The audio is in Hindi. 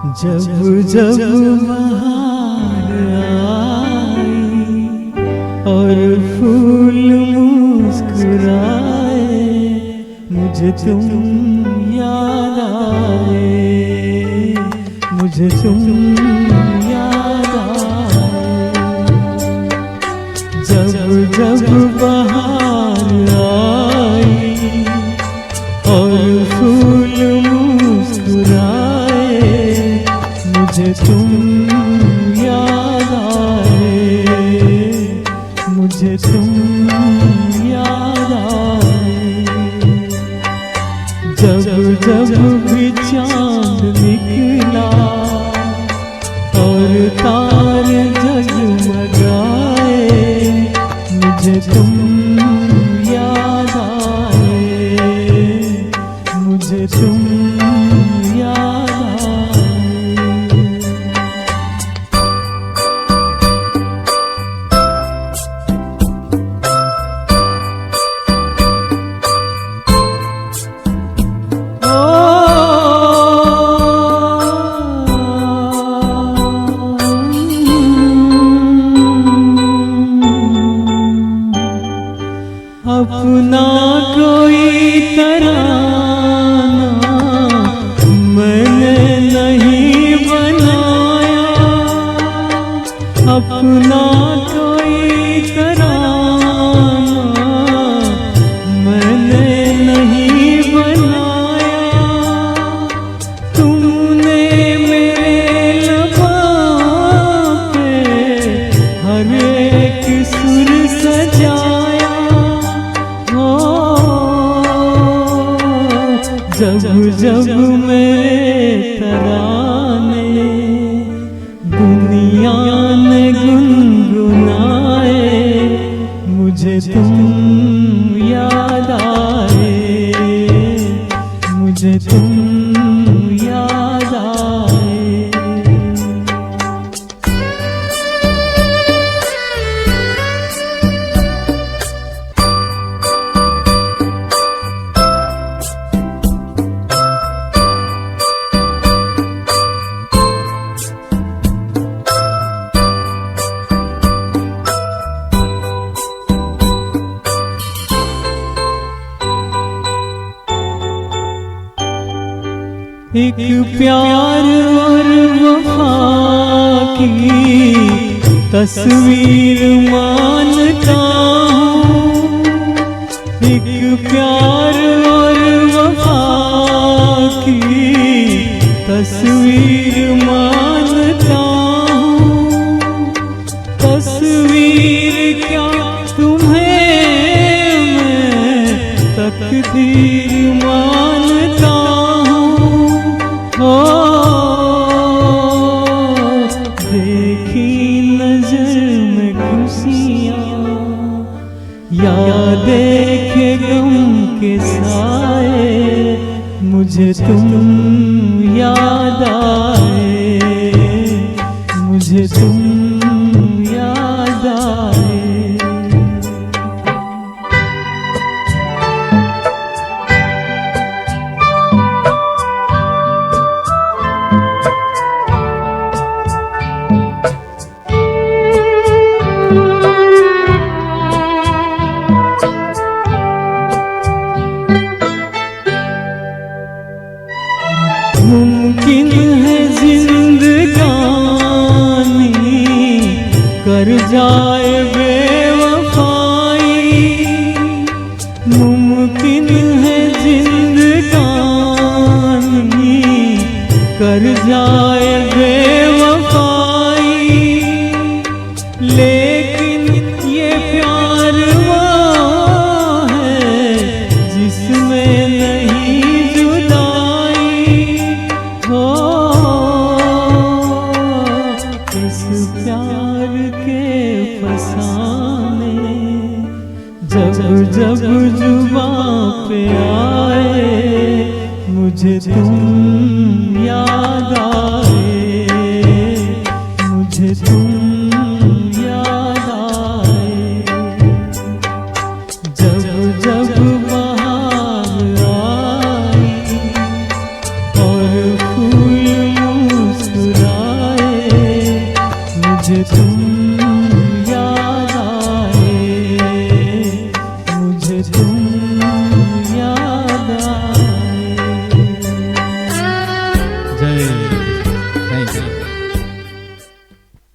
जब जब बहार आई और फूल मुस्कुराए, मुझे तुम याद आए, मुझे तुम याद आए। जब जब बहार आई और फूल मुस्कुराए, मुझे तुम याद आए, मुझे तुम याद आए। जब जब भी चाँद निकला और तारे जगमगाए, मुझे तुम याद आए, मुझे तुम याद आए। अपना कोई तराना मैंने नहीं बनाया, अपना कोई तराना मैंने नहीं बनाया। तुमने मेरे लबों पे हर एक सुर सजाया। जब जब मेरे तराने दुनिया ने गुनगुनाए, मुझे तुम याद आए, मुझे तुम याद आए। एक प्यार और वफा की तस्वीर मानता हूँ, एक प्यार और वफा की तस्वीर मानता हूँ। तस्वीर क्या तुम्हें मैं तकदीर मानता हो। देखी नजर में खुशियाँ या देखे गम के साए, मुझे तुम याद आए, मुझे तुम याद आए। मुमकिन है जिंदगानी कर जाए बेवफाई, मुमकिन है जिंदगानी कर जाए बेवफाई। लेकिन ये प्यार वो है जिसमें नहीं प्यार के फसाने जब जब जुबां पे आए, मुझे तुम याद आए, मुझे तुम याद आए। जब जब बहार आई और फूल मुझे तुम याद आए, मुझे तुम